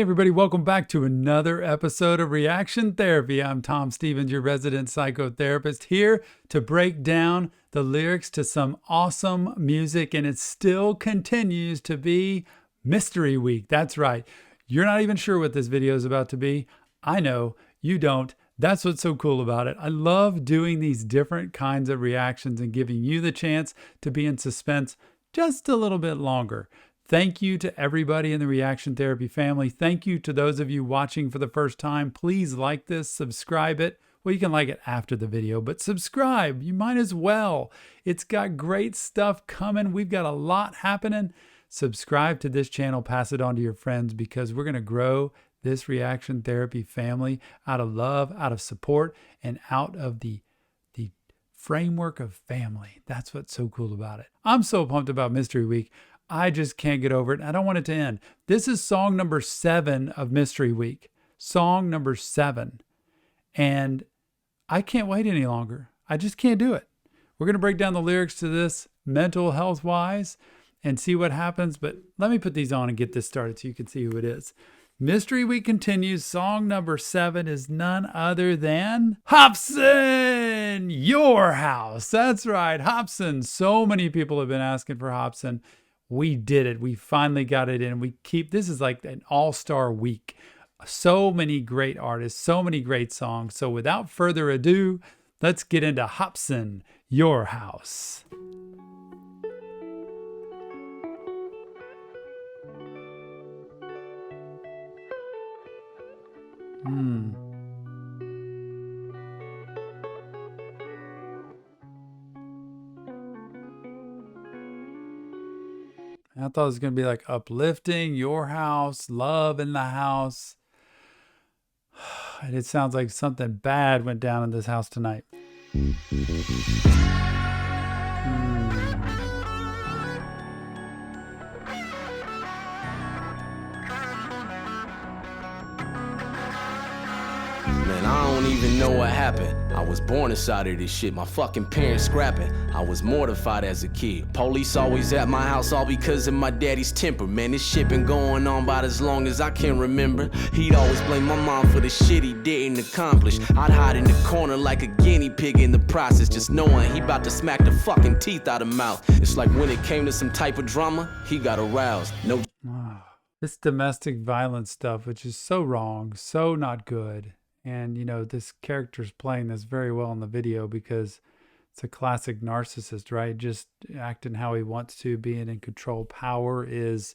Hey everybody, welcome back to another episode of Reaction Therapy. I'm Tom Stevens, your resident psychotherapist, here to break down the lyrics to some awesome music, and it still continues to be Mystery Week. That's right. You're not even sure what this video is about to be. I know, you don't. That's what's so cool about it. I love doing these different kinds of reactions and giving you the chance to be in suspense just a little bit longer. Thank you to everybody in the Reaction Therapy family. Thank you to those of you watching for the first time. Please like this, subscribe it. Well, you can like it after the video, but subscribe. You might as well. It's got great stuff coming. We've got a lot happening. Subscribe to this channel, pass it on to your friends, because we're going to grow this Reaction Therapy family out of love, out of support, and out of the framework of family. That's what's so cool about it. I'm so pumped about Mystery Week. I just can't get over it. I don't want it to end. This is song number 7 of Mystery Week. Song number 7. And I can't wait any longer. I just can't do it. We're going to break down the lyrics to this mental health wise and see what happens. But let me put these on and get this started so you can see who it is. Mystery Week continues. Song number 7 is none other than Hopsin, Your House. That's right, Hopsin. So many people have been asking for Hopsin. We did it. We finally got it in. This is like an all-star week. So many great artists, so many great songs. So without further ado, let's get into Hopsin, Your House. I thought it was going to be like uplifting, your house, love in the house. And it sounds like something bad went down in this house tonight. Man, I don't even know what happened. I was born inside of this shit, my fucking parents scrapping. I was mortified as a kid. Police always at my house, all because of my daddy's temper. Man, this shit been going on about as long as I can remember. He'd always blame my mom for the shit he didn't accomplish. I'd hide in the corner like a guinea pig in the process, just knowing he about to smack the fucking teeth out of mouth. It's like when it came to some type of drama, he got aroused. No. This domestic violence stuff, which is so wrong, so not good. And, you know, this character's playing this very well in the video because it's a classic narcissist, right? Just acting how he wants to, being in control. Power is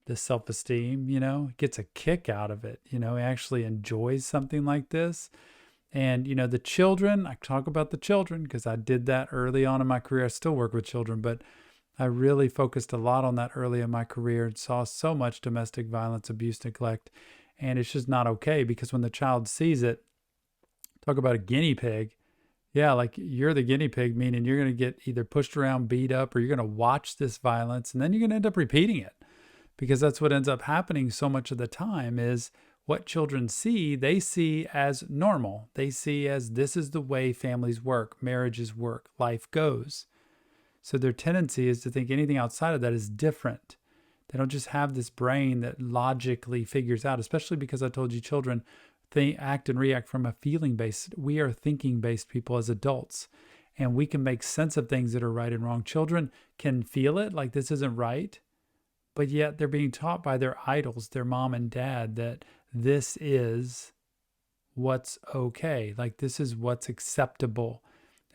the self-esteem, you know, gets a kick out of it. You know, he actually enjoys something like this. And, you know, the children, I talk about the children because I did that early on in my career. I still work with children, but I really focused a lot on that early in my career and saw so much domestic violence, abuse, neglect. And it's just not okay, because when the child sees it, talk about a guinea pig. Yeah, like you're the guinea pig, meaning you're going to get either pushed around, beat up, or you're going to watch this violence, and then you're going to end up repeating it, because that's what ends up happening so much of the time is what children see, they see as normal. They see as this is the way families work, marriages work, life goes. So their tendency is to think anything outside of that is different. They don't just have this brain that logically figures out, especially because I told you children act and react from a feeling-based. We are thinking-based people as adults, and we can make sense of things that are right and wrong. Children can feel it, like this isn't right, but yet they're being taught by their idols, their mom and dad, that this is what's okay. Like this is what's acceptable,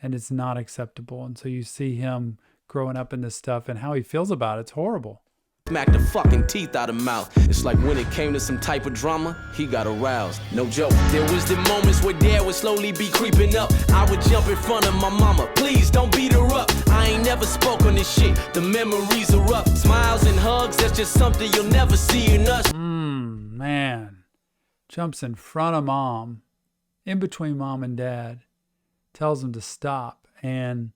and it's not acceptable. And so you see him growing up in this stuff, and how he feels about it's horrible. Smack the fucking teeth out of mouth. It's like when it came to some type of drama, he got aroused. No joke. There was the moments where dad would slowly be creeping up. I would jump in front of my mama. Please don't beat her up. I ain't never spoke on this shit. The memories are rough. Smiles and hugs, that's just something you'll never see in us. Man. Jumps in front of mom, in between mom and dad, tells him to stop. And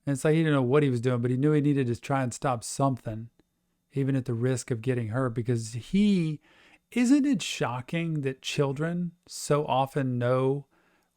it's like he didn't know what he was doing, but he knew he needed to try and stop something, even at the risk of getting hurt, because isn't it shocking that children so often know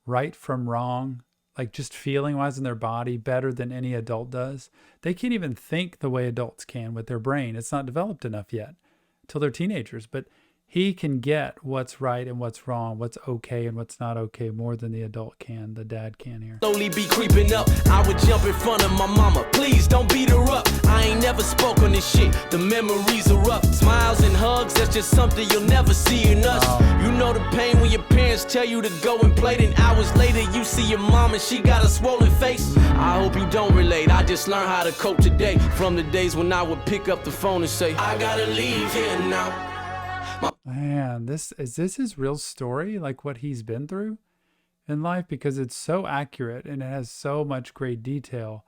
right from wrong, like just feeling wise in their body better than any adult does? They can't even think the way adults can with their brain. It's not developed enough yet until they're teenagers, but he can get what's right and what's wrong, what's okay and what's not okay more than the adult can, the dad can here. Slowly be creeping up. I would jump in front of my mama. Please don't beat her up. I ain't never spoke on this shit. The memories are rough. Smiles and hugs, that's just something you'll never see in us. You know the pain when your parents tell you to go and play, then hours later you see your mom and she got a swollen face. I hope you don't relate. I just learned how to cope today from the days when I would pick up the phone and say, I gotta leave here now. Man, is this his real story? Like what he's been through in life? Because it's so accurate and it has so much great detail.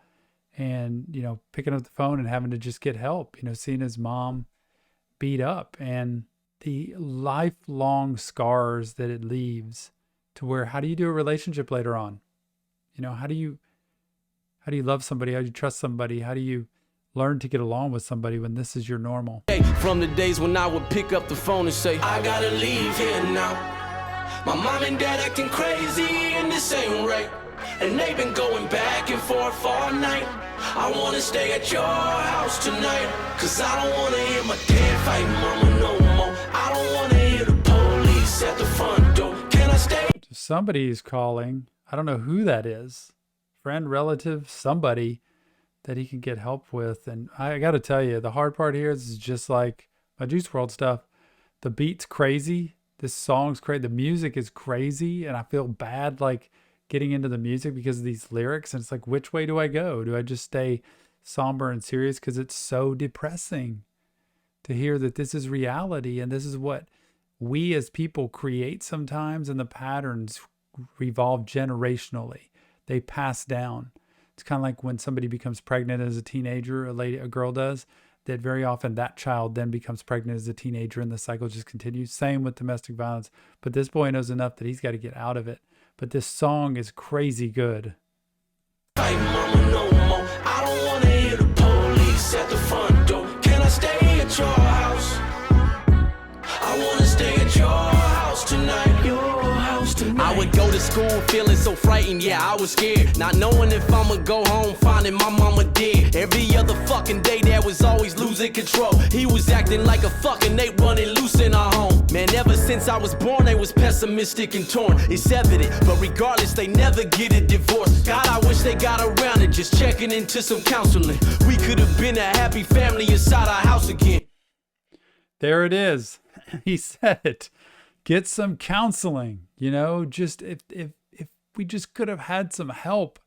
And, you know, picking up the phone and having to just get help, you know, seeing his mom beat up and the lifelong scars that it leaves to where, how do you do a relationship later on? You know, how do you love somebody? How do you trust somebody? How do you learn to get along with somebody when this is your normal? From the days when I would pick up the phone and say, I gotta leave here now. My mom and dad acting crazy and this ain't right. And they've been going back and forth all night. I wanna stay at your house tonight, cause I don't wanna hear my dad fight mama no more. I don't wanna hear the police at the front door. Can I stay? Somebody's calling. I don't know who that is. Friend, relative, somebody that he can get help with. And I got to tell you, the hard part here is just like my Juice World stuff. The beat's crazy. This song's crazy. The music is crazy. And I feel bad like getting into the music because of these lyrics. And it's like, which way do I go? Do I just stay somber and serious? Because it's so depressing to hear that this is reality. And this is what we as people create sometimes. And the patterns revolve generationally. They pass down. It's kind of like when somebody becomes pregnant as a teenager, a girl does, that very often that child then becomes pregnant as a teenager and the cycle just continues. Same with domestic violence. But this boy knows enough that he's got to get out of it. But this song is crazy good. Hey, mama, no more. I don't want to hear the police at the front door. Can I stay at your house? I want to stay at your house tonight. Your house tonight. I would go to school feeling so frightened, yeah, I was scared. Not knowing if I'ma go home, finding my mama dead. Every other fucking day, Dad was always losing control. He was acting like a fucking ape running loose in our home. Man, ever since I was born, they was pessimistic and torn. It's evident, but regardless, they never get a divorce. God, I wish they got around it, just checking into some counseling. We could have been a happy family inside our house again. There it is. He said it. Get some counseling, you know, just if we just could have had some help.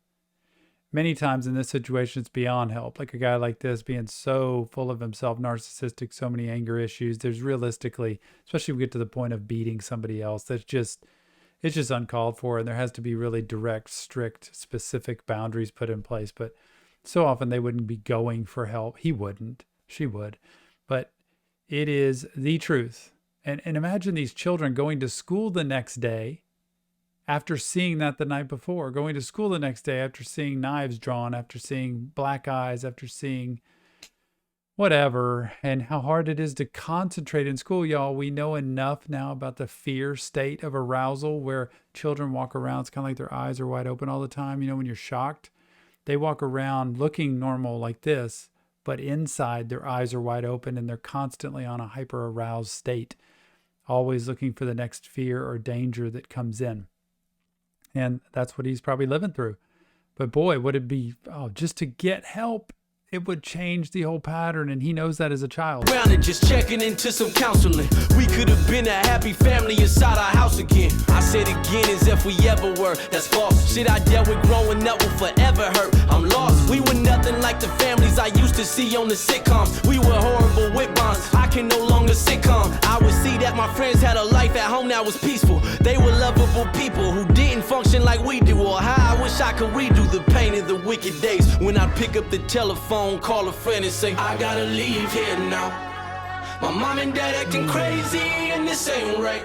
Many times in this situation, it's beyond help. Like a guy like this being so full of himself, narcissistic, so many anger issues. There's realistically, especially if we get to the point of beating somebody else, it's just uncalled for. And there has to be really direct, strict, specific boundaries put in place. But so often they wouldn't be going for help. He wouldn't. She would. But it is the truth. And imagine these children going to school the next day after seeing that the night before, going to school the next day after seeing knives drawn, after seeing black eyes, after seeing whatever, and how hard it is to concentrate in school, y'all. We know enough now about the fear state of arousal where children walk around. It's kind of like their eyes are wide open all the time. You know, when you're shocked, they walk around looking normal like this, but inside their eyes are wide open and they're constantly on a hyper aroused state, always looking for the next fear or danger that comes in. And that's what he's probably living through. But boy, would it be, just to get help, it would change the whole pattern. And he knows that as a child. Grounded, just checking into some counseling. We could have been a happy family inside our house again. I said again as if we ever were. That's false. Shit I dealt with growing up will forever hurt. I'm lost. We were nothing like the families I used to see on the sitcoms. We were horrible with bonds. I can no longer sitcom. I would see that my friends had a life at home that was peaceful. They were lovable people who didn't function like we do. Or how I wish I could redo the pain of the wicked days when I'd pick up the telephone, call a friend and say, I gotta leave here now. My mom and dad acting crazy and this ain't right.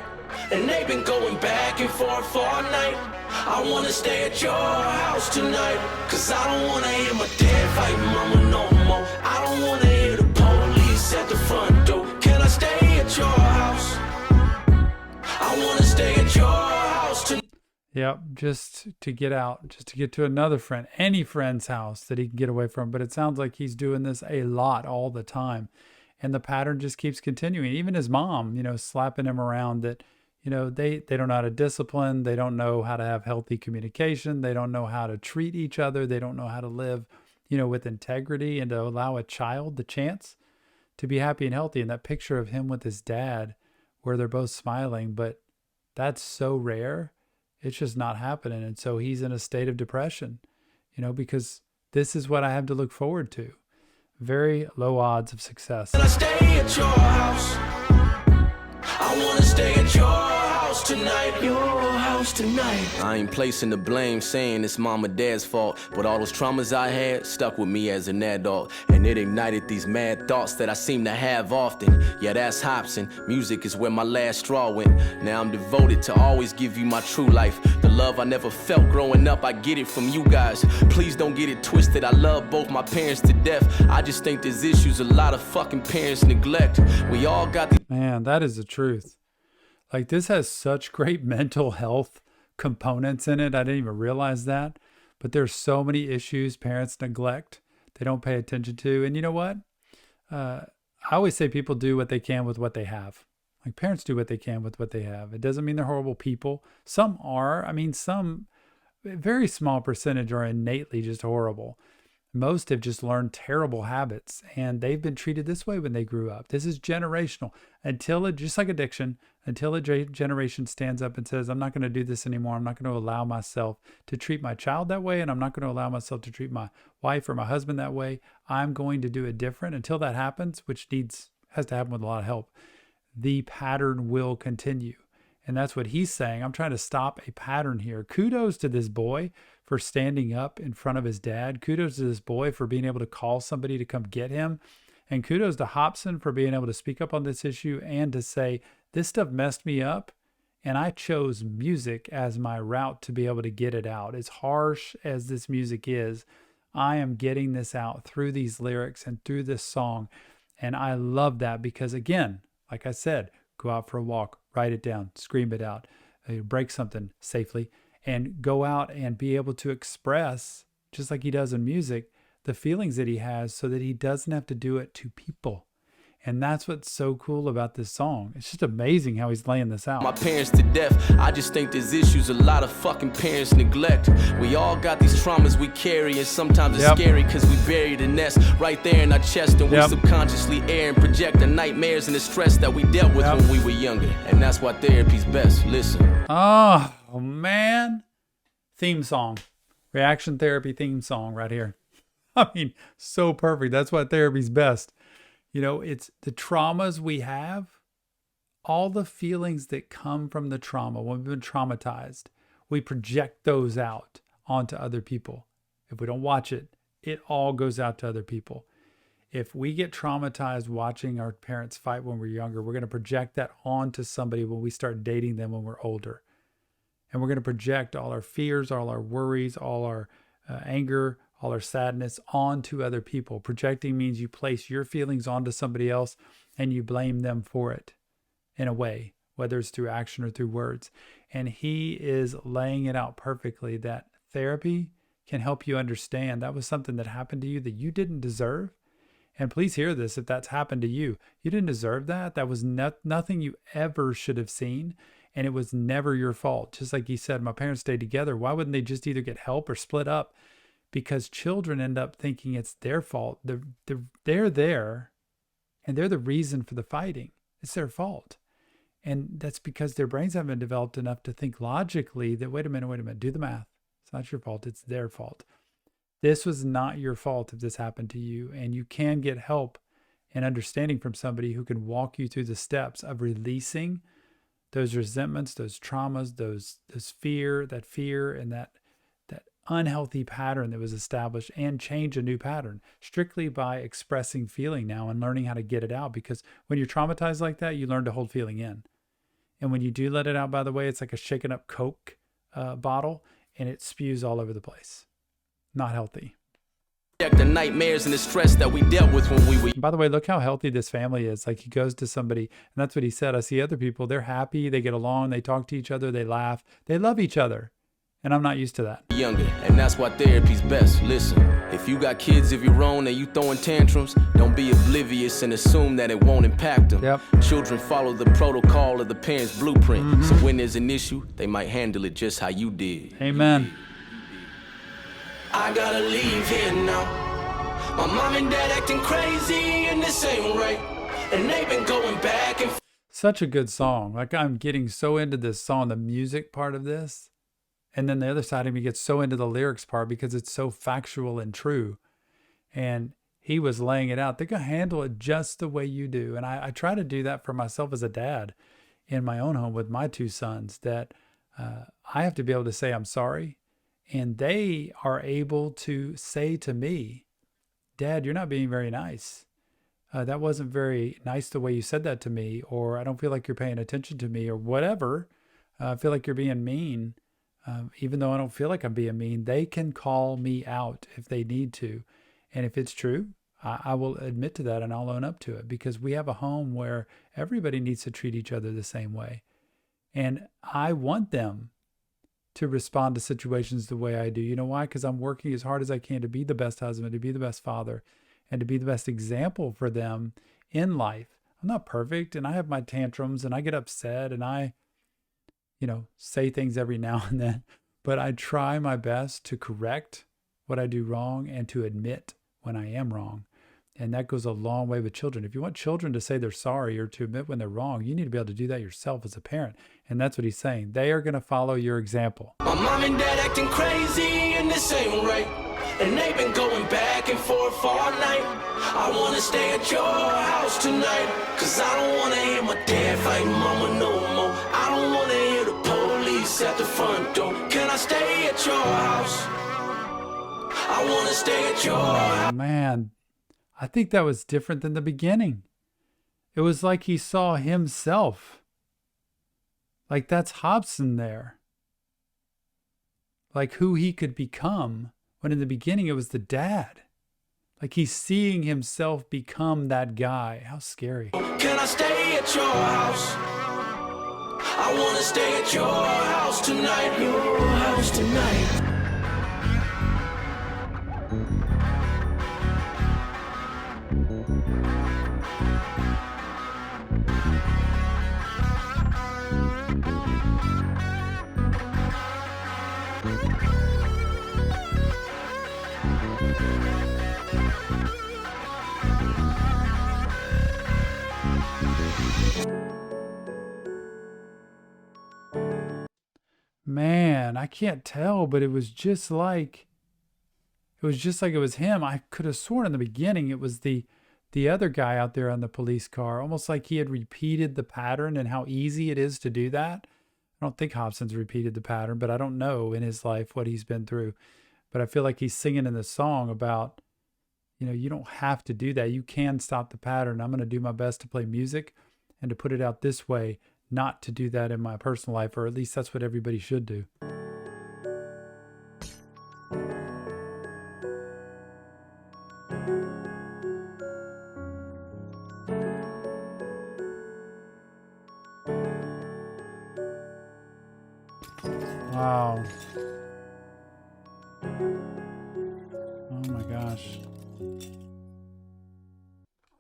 And they've been going back and forth all night. I wanna stay at your house tonight, cause I don't wanna hear my dad fight mama no more. I don't wanna hear the police at the front door. Can I stay at your house? I wanna stay at your house tonight. Yep, just to get out, just to get to another friend, any friend's house that he can get away from. But it sounds like he's doing this a lot all the time. And the pattern just keeps continuing. Even his mom, slapping him around that, they don't know how to discipline. They don't know how to have healthy communication. They don't know how to treat each other. They don't know how to live, with integrity and to allow a child the chance to be happy and healthy. And that picture of him with his dad where they're both smiling, but that's so rare. It's just not happening. And so he's in a state of depression, because this is what I have to look forward to. Very low odds of success. I stay at your house. I wanna stay at your house tonight. Your house tonight. I ain't placing the blame, saying it's mom or dad's fault, but all those traumas I had stuck with me as an adult, and it ignited these mad thoughts that I seem to have often. Yeah, that's Hopsin. Music is where my last straw went. Now I'm devoted to always give you my true life. The love I never felt growing up, I get it from you guys. Please don't get it twisted. I love both my parents to death. I just think there's issues a lot of fucking parents neglect. We all got the Man, that is the truth. Like, this has such great mental health components in it. I didn't even realize that. But there's so many issues parents neglect. They don't pay attention to. And you know what? I always say people do what they can with what they have. Like, parents do what they can with what they have. It doesn't mean they're horrible people. Some are. I mean, some very small percentage are innately just horrible. Most have just learned terrible habits, and they've been treated this way when they grew up. This is generational. Just like addiction, until a generation stands up and says, I'm not going to do this anymore. I'm not going to allow myself to treat my child that way, and I'm not going to allow myself to treat my wife or my husband that way. I'm going to do it different. Until that happens, which has to happen with a lot of help, the pattern will continue. And that's what he's saying. I'm trying to stop a pattern here. Kudos to this boy for standing up in front of his dad. Kudos to this boy for being able to call somebody to come get him. And kudos to Hopsin for being able to speak up on this issue and to say, this stuff messed me up, and I chose music as my route to be able to get it out. As harsh as this music is, I am getting this out through these lyrics and through this song. And I love that because, again, like I said, go out for a walk, write it down, scream it out, break something safely, and go out and be able to express, just like he does in music, the feelings that he has so that he doesn't have to do it to people. And that's what's so cool about this song. It's just amazing how he's laying this out. My parents to death. I just think there's issues a lot of fucking parents neglect. We all got these traumas we carry, and sometimes it's scary because we bury the nest right there in our chest, and we subconsciously air and project the nightmares and the stress that we dealt with when we were younger. And that's why therapy's best. Listen. Oh, man. Theme song. Reaction therapy theme song right here. I mean, so perfect. That's why therapy's best. It's the traumas we have, all the feelings that come from the trauma. When we've been traumatized, we project those out onto other people. If we don't watch it, it all goes out to other people. If we get traumatized watching our parents fight when we're younger, we're going to project that onto somebody when we start dating them when we're older. And we're going to project all our fears, all our worries, all our anger, all our sadness onto other people. Projecting means you place your feelings onto somebody else and you blame them for it in a way, whether it's through action or through words. And he is laying it out perfectly that therapy can help you understand that was something that happened to you that you didn't deserve. And please hear this if that's happened to you. You didn't deserve that. That was nothing you ever should have seen. And it was never your fault. Just like he said, my parents stayed together. Why wouldn't they just either get help or split up? Because children end up thinking it's their fault. They're there, and they're the reason for the fighting. It's their fault. And that's because their brains haven't been developed enough to think logically that, wait a minute, do the math. It's not your fault. It's their fault. This was not your fault if this happened to you. And you can get help and understanding from somebody who can walk you through the steps of releasing those resentments, those traumas, that fear, and that unhealthy pattern that was established, and change a new pattern strictly by expressing feeling now and learning how to get it out. Because when you're traumatized like that, you learn to hold feeling in. And when you do let it out, by the way, it's like a shaken up Coke bottle, and it spews all over the place. Not healthy. The nightmares and the stress that we dealt with when we were. By the way, look how healthy this family is. Like, he goes to somebody, and that's what he said. I see other people, they're happy, they get along, they talk to each other, they laugh, they love each other. And I'm not used to that. Younger, and that's why therapy's best. Listen, if you got kids of your own and you throwing tantrums, don't be oblivious and assume that it won't impact them. Yep. Children follow the protocol of the parents' blueprint. So when there's an issue, they might handle it just how you did. Amen. I gotta leave here now. My mom and dad acting crazy and this ain't right. And they've been going back and Such a good song. Like, I'm getting so into this song, the music part of this. And then the other side of me gets so into the lyrics part because it's so factual and true. And he was laying it out. They're going to handle it just the way you do. And I try to do that for myself as a dad in my own home with my 2 sons, that I have to be able to say, I'm sorry. And they are able to say to me, Dad, you're not being very nice. That wasn't very nice the way you said that to me, or I don't feel like you're paying attention to me, or whatever. I feel like you're being mean. Even though I don't feel like I'm being mean, they can call me out if they need to. And if it's true, I will admit to that and I'll own up to it, because we have a home where everybody needs to treat each other the same way. And I want them to respond to situations the way I do. You know why? Because I'm working as hard as I can to be the best husband, to be the best father, and to be the best example for them in life. I'm not perfect, and I have my tantrums, and I get upset, and I, say things every now and then, but I try my best to correct what I do wrong and to admit when I am wrong. And that goes a long way with children. If you want children to say they're sorry or to admit when they're wrong, you need to be able to do that yourself as a parent. And that's what he's saying. They are going to follow your example. My mom and dad acting crazy and this ain't right. And they've been going back and forth all night. I want to stay at your house tonight, cause I don't want to hear my dad fighting mama no more. I don't want to hear the police at the front door. Can I stay at your house? I want to stay at your house. Man, I think that was different than the beginning. It was like he saw himself. Like, that's Hopsin there. Like, who he could become, when in the beginning it was the dad. Like, he's seeing himself become that guy. How scary. Can I stay at your house? I want to stay at your house tonight. Your house tonight. Man, I can't tell, but it was just like it was him. I could have sworn in the beginning it was the other guy out there on the police car, almost like he had repeated the pattern and how easy it is to do that. I don't think Hopsin's repeated the pattern, but I don't know in his life what he's been through. But I feel like he's singing in the song about, you don't have to do that. You can stop the pattern. I'm going to do my best to play music and to put it out this way, not to do that in my personal life, or at least that's what everybody should do. Wow. Oh my gosh.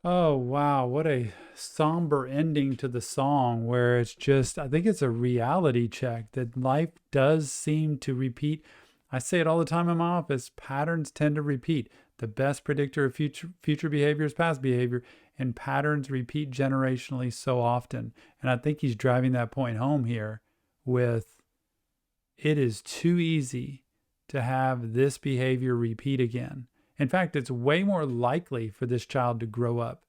Oh, wow. What a somber ending to the song, where it's just, I think it's a reality check that life does seem to repeat. I say it all the time in my office. Patterns tend to repeat. The best predictor of future behavior is past behavior, and patterns repeat generationally so often. And I think he's driving that point home here with, it is too easy to have this behavior repeat again. In fact, it's way more likely for this child to grow up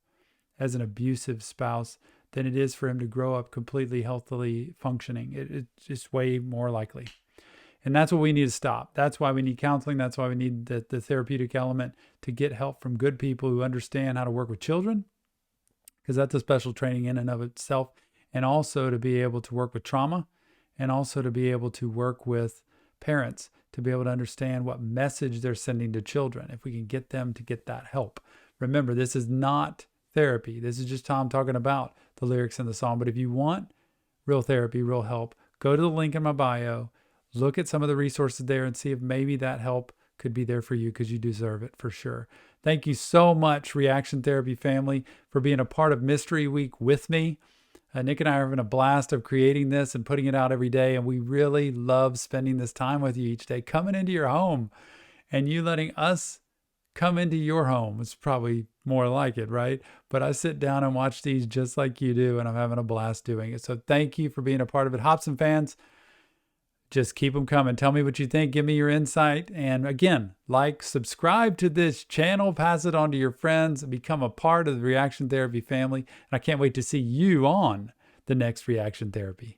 as an abusive spouse than it is for him to grow up completely healthily functioning. It's just way more likely. And that's what we need to stop. That's why we need counseling. That's why we need the therapeutic element, to get help from good people who understand how to work with children, because that's a special training in and of itself. And also to be able to work with trauma, and also to be able to work with parents, to be able to understand what message they're sending to children, if we can get them to get that help. Remember, this is not therapy. This is just Tom talking about the lyrics in the song. But if you want real therapy, real help, go to the link in my bio, look at some of the resources there and see if maybe that help could be there for you, because you deserve it for sure. Thank you so much, Reaction Therapy family, for being a part of Mystery Week with me. Nick and I are having a blast of creating this and putting it out every day, and we really love spending this time with you each day, coming into your home and you letting us come into your home. It's probably more like it, right? But I sit down and watch these just like you do, and I'm having a blast doing it. So thank you for being a part of it. Hopsin fans, just keep them coming. Tell me what you think. Give me your insight. And again, subscribe to this channel, pass it on to your friends, and become a part of the Reaction Therapy family. And I can't wait to see you on the next Reaction Therapy.